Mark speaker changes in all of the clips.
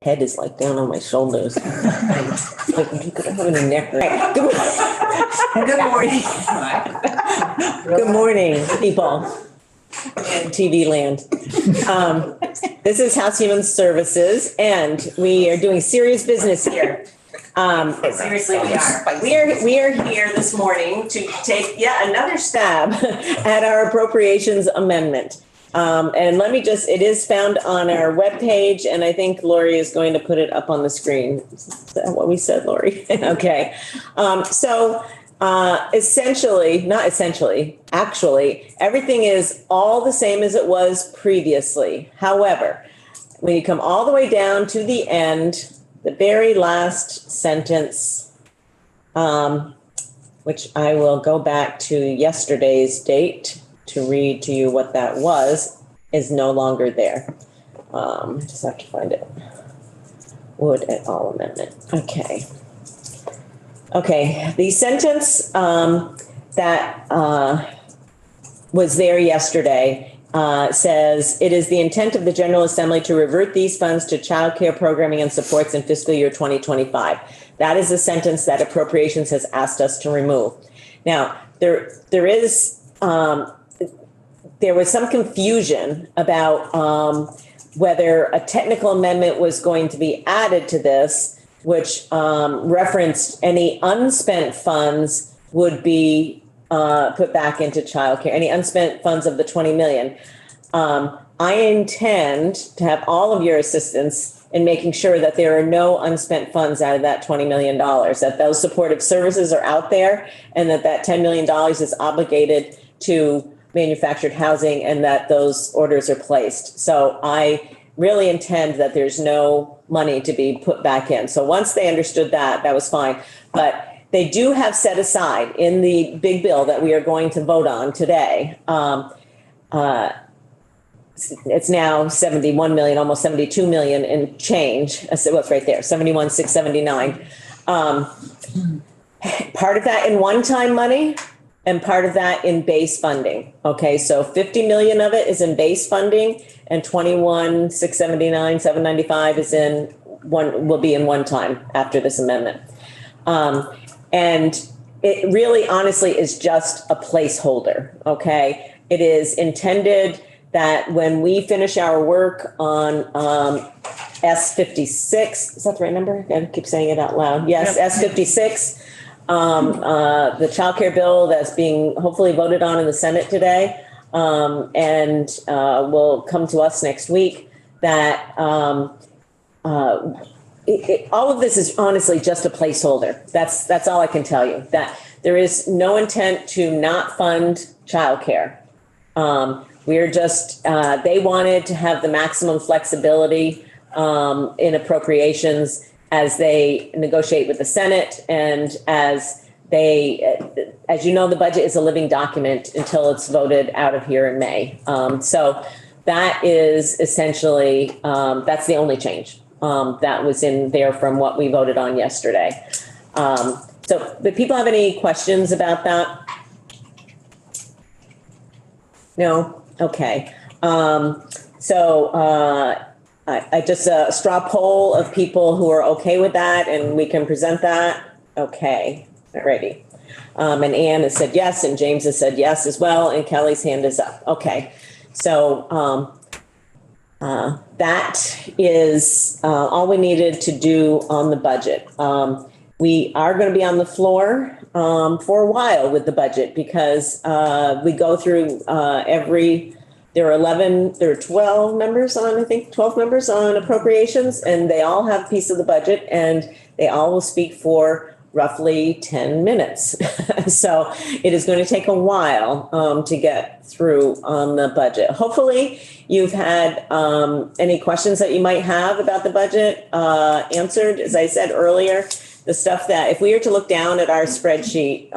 Speaker 1: head is like down on my shoulders. Like, you could have a neck. Right. Good morning. Good morning, people in TV land. This is House Human Services, and we are doing serious business here. Seriously, we are. We are here this morning to take yet another stab at our appropriations amendment. And let me just, it is found on our webpage, and I think Lori is going to put it up on the screen. Is that what we said, Lori? Okay. Actually, everything is all the same as it was previously. However, when you come all the way down to the end, the very last sentence, which I will go back to yesterday's date to read to you what that was, is no longer there. Just have to find it. Wood et al. Amendment. Okay, the sentence that was there yesterday says, it is the intent of the General Assembly to revert these funds to child care programming and supports in fiscal year 2025. That is the sentence that Appropriations has asked us to remove. Now, there was some confusion about whether a technical amendment was going to be added to this, which referenced any unspent funds would be put back into childcare, any unspent funds of the 20 million. I intend to have all of your assistance in making sure that there are no unspent funds out of that $20 million, that those supportive services are out there, and that $10 million is obligated to manufactured housing, and that those orders are placed. So I really intend that there's no money to be put back in. So once they understood that, that was fine. But they do have set aside in the big bill that we are going to vote on today. It's now 71 million, almost 72 million in change. So it's right there, 71,679. Part of that in one-time money and part of that in base funding. Okay, so 50 million of it is in base funding, and 21,679, 795 is in will be in one time after this amendment. And it really honestly is just a placeholder. Okay, it is intended that when we finish our work on S56, is that the right number? I keep saying it out loud. Yes, yep. S56, the child care bill that's being hopefully voted on in the Senate today, and will come to us next week, that all of this is honestly just a placeholder. That's all I can tell you, that there is no intent to not fund childcare. We're just, they wanted to have the maximum flexibility in appropriations as they negotiate with the Senate, and as you know, the budget is a living document until it's voted out of here in May. So that is essentially, that's the only change that was in there from what we voted on yesterday. So do people have any questions about that? No? Okay. I just a straw poll of people who are okay with that, and we can present that. Okay, ready. And Ann has said yes, and James has said yes as well, and Kelly's hand is up. Okay, so that is all we needed to do on the budget. We are going to be on the floor for a while with the budget, because we go through there are 12 members on, I think 12 members on appropriations, and they all have a piece of the budget, and they all will speak for roughly 10 minutes. So it is going to take a while to get through on the budget. Hopefully you've had any questions that you might have about the budget answered. As I said earlier, the stuff that, if we were to look down at our spreadsheet,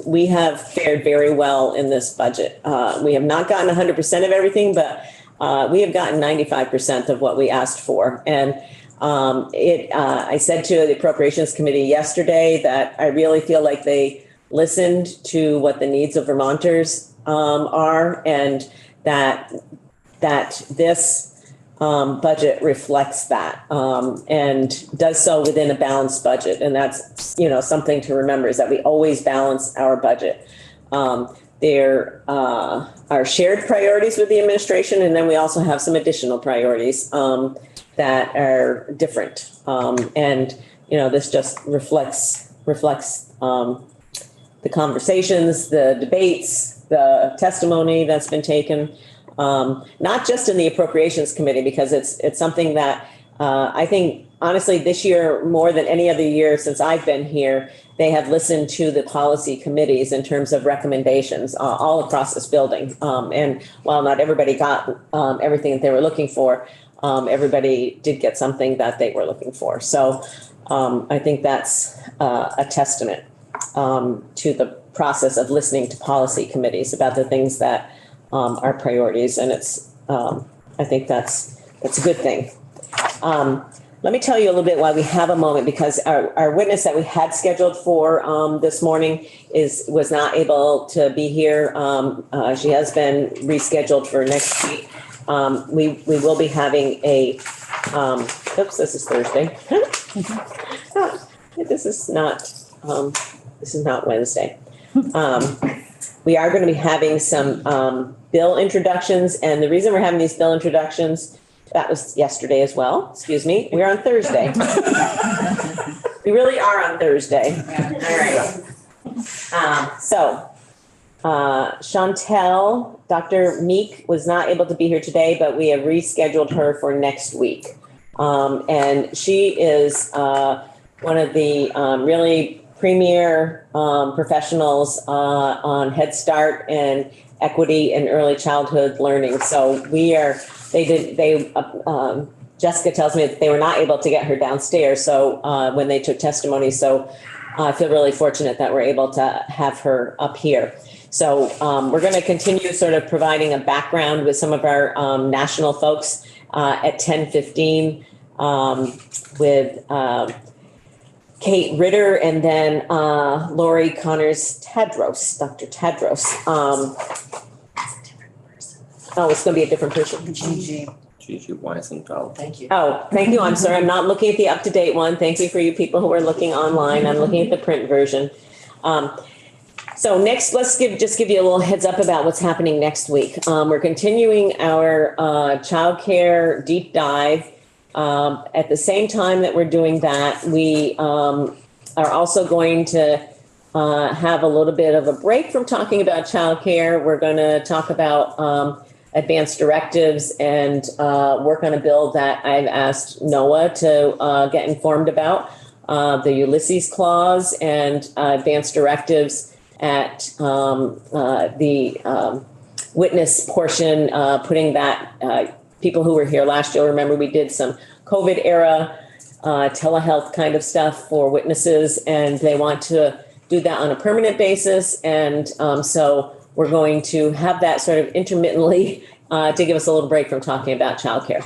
Speaker 1: we have fared very well in this budget. We have not gotten 100% of everything, but we have gotten 95% of what we asked for. And I said to the Appropriations Committee yesterday that I really feel like they listened to what the needs of Vermonters are, and that this budget reflects that, and does so within a balanced budget. And that's, something to remember, is that we always balance our budget. There are shared priorities with the administration, and then we also have some additional priorities that are different. And this just reflects the conversations, the debates, the testimony that's been taken, not just in the Appropriations Committee, because it's something that I think, honestly, this year, more than any other year since I've been here, they have listened to the policy committees in terms of recommendations all across this building. And while not everybody got everything that they were looking for, everybody did get something that they were looking for. So I think that's a testament to the process of listening to policy committees about the things that are priorities. And it's, I think that's a good thing. Let me tell you a little bit while we have a moment, because our witness that we had scheduled for this morning was not able to be here. She has been rescheduled for next week. We will be having a, this is Thursday. This is not Wednesday. We are going to be having some bill introductions, and the reason we're having these bill introductions, that was yesterday as well. Excuse me. We're on Thursday. We really are on Thursday. All right. So Chantel, Dr. Meek was not able to be here today, but we have rescheduled her for next week. And she is one of the really premier professionals on Head Start and equity and early childhood learning. So Jessica tells me that they were not able to get her downstairs. So when they took testimony, so I feel really fortunate that we're able to have her up here. So we're going to continue sort of providing a background with some of our national folks at 10:15 with Kate Ritter, and then Lori Connors-Tadros, Dr. Tadros. It's going to be a different person.
Speaker 2: Gigi
Speaker 3: Weisenfeld.
Speaker 2: Thank you.
Speaker 1: Oh, thank you. I'm sorry. I'm not looking at the up-to-date one. Thank you for you people who are looking online. I'm looking at the print version. So next, let's give you a little heads up about what's happening next week. We're continuing our childcare deep dive. At the same time that we're doing that, we are also going to have a little bit of a break from talking about childcare. We're going to talk about advanced directives and work on a bill that I've asked NOAA to get informed about, the Ulysses Clause and advanced directives at the witness portion, putting that people who were here last year, remember we did some COVID era telehealth kind of stuff for witnesses, and they want to do that on a permanent basis. And so we're going to have that sort of intermittently to give us a little break from talking about childcare.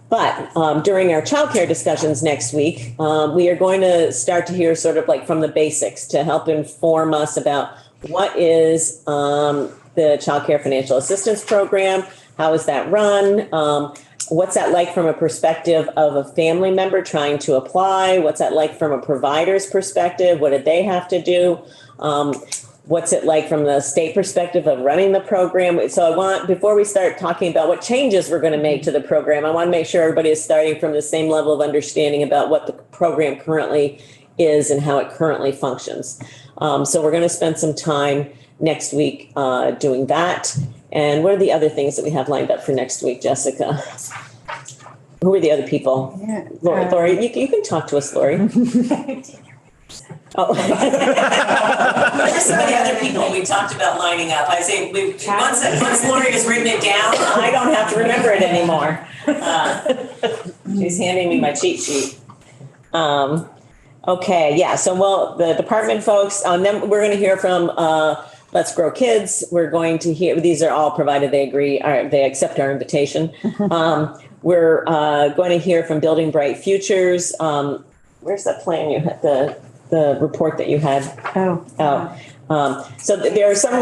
Speaker 1: But during our childcare discussions next week, we are going to start to hear sort of like from the basics to help inform us about what is the Child Care Financial Assistance Program, how is that run, what's that like from a perspective of a family member trying to apply, what's that like from a provider's perspective, what did they have to do, what's it like from the state perspective of running the program. So I want, before we start talking about what changes we're going to make to the program, I want to make sure everybody is starting from the same level of understanding about what the program currently is and how it currently functions. So we're going to spend some time next week doing that. And what are the other things that we have lined up for next week, Jessica? Who are the other people?
Speaker 4: Yeah,
Speaker 1: Lori, you can talk to us, Lori. Oh. Some of the other people we talked about lining up. I say once Lori has written it down, I don't have to remember it anymore. She's handing me my cheat sheet. Okay, yeah. So, the department folks, then we're going to hear from Let's Grow Kids. We're going to hear, these are all provided they agree, or they accept our invitation. We're going to hear from Building Bright Futures. Where's that plan you had, the report that you had?
Speaker 4: Oh.
Speaker 1: So there are some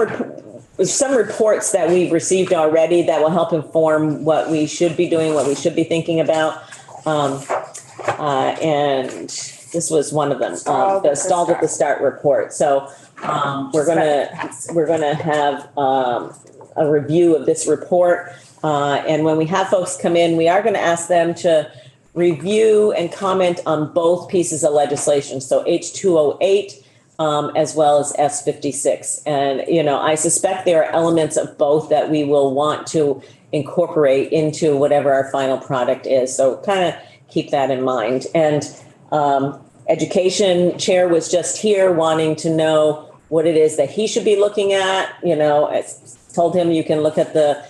Speaker 1: some reports that we've received already that will help inform what we should be doing, what we should be thinking about. And this was one of them, the stalled at the start report. So we're gonna have a review of this report. And when we have folks come in, we are going to ask them to review and comment on both pieces of legislation. So H208 as well as S56. And, you know, I suspect there are elements of both that we will want to incorporate into whatever our final product is. So kind of keep that in mind. And education chair was just here wanting to know what it is that he should be looking at. You know, I told him you can look at the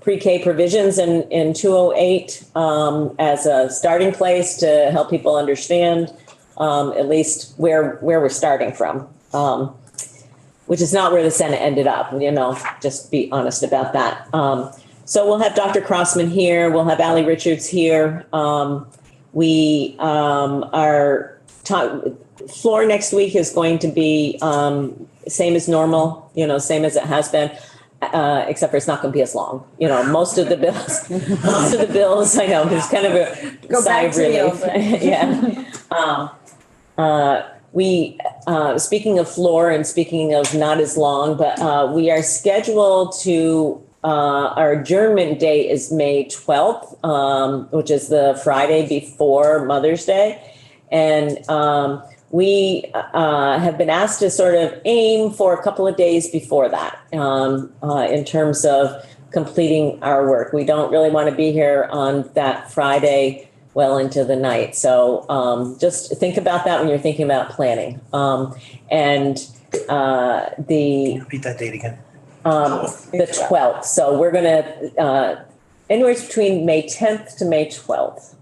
Speaker 1: pre-K provisions in 208 as a starting place to help people understand at least where we're starting from, which is not where the Senate ended up, you know, just be honest about that. So we'll have Dr. Crossman here. We'll have Allie Richards here. We floor next week is going to be same as normal, you know, same as it has been. Except for it's not going to be as long. You know, most of the bills, I know, there's kind of a sigh of relief. Yeah. We, speaking of floor and speaking of not as long, but we are scheduled to, our adjournment date is May 12th, which is the Friday before Mother's Day. And we have been asked to sort of aim for a couple of days before that in terms of completing our work. We don't really want to be here on that Friday well into the night. So just think about that when you're thinking about planning. And
Speaker 2: Repeat that date again.
Speaker 1: The 12th. So we're going to, anywhere between May 10th to May 12th.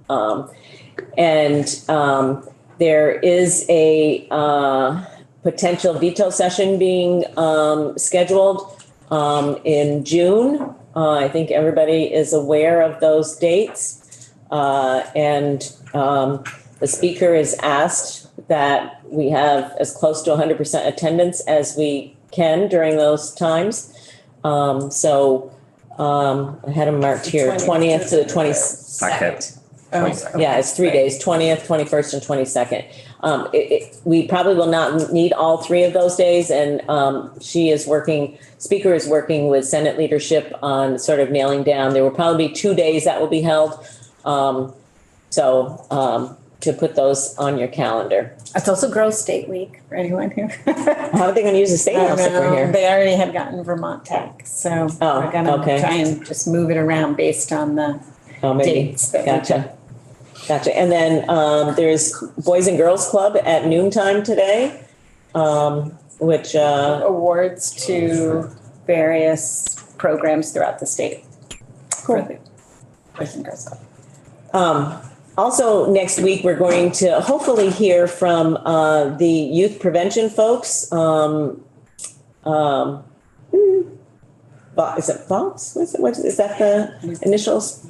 Speaker 1: There is a potential veto session being scheduled in June. I think everybody is aware of those dates. And the speaker is asked that we have as close to 100% attendance as we can during those times. I had them marked here, 20th to the 22nd. Yeah, it's 3 days, 20th, 21st, and 22nd. We probably will not need all three of those days. And speaker is working with Senate leadership on sort of nailing down. There will probably be 2 days that will be held. To put those on your calendar.
Speaker 4: It's also Girls State Week for anyone who.
Speaker 1: How are they going to use the state house if we're here?
Speaker 4: They already have gotten Vermont Tech, so we're going to try and just move it around based on the dates.
Speaker 1: Gotcha. And then there's Boys and Girls Club at noontime today, which
Speaker 4: awards to various programs throughout the state.
Speaker 1: Cool.
Speaker 4: For the Boys and Girls Club.
Speaker 1: Also, next week, we're going to hopefully hear from the youth prevention folks. Is it Vox? What is that the initials?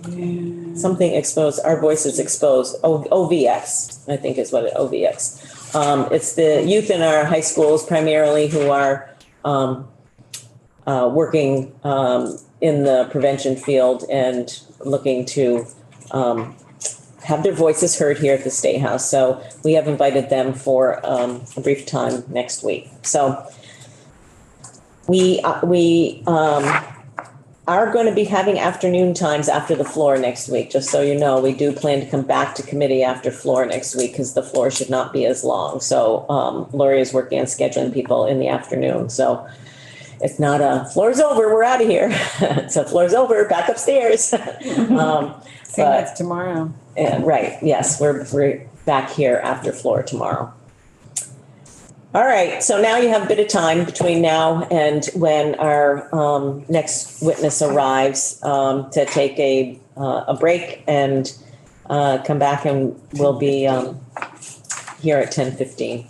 Speaker 1: Something exposed, our voices exposed. OVX, I think is what it, OVX. It's the youth in our high schools primarily who are working in the prevention field and looking to have their voices heard here at the State House. So we have invited them for a brief time next week. So we are going to be having afternoon times after the floor next week. Just so you know, we do plan to come back to committee after floor next week because the floor should not be as long. So Lori is working on scheduling people in the afternoon. So it's not a floor's over, we're out of here. So floor's over, back upstairs.
Speaker 4: Same as tomorrow.
Speaker 1: Right. Yes, we're back here after floor tomorrow. All right. So now you have a bit of time between now and when our next witness arrives to take a break and come back, and we'll be here at 10:15.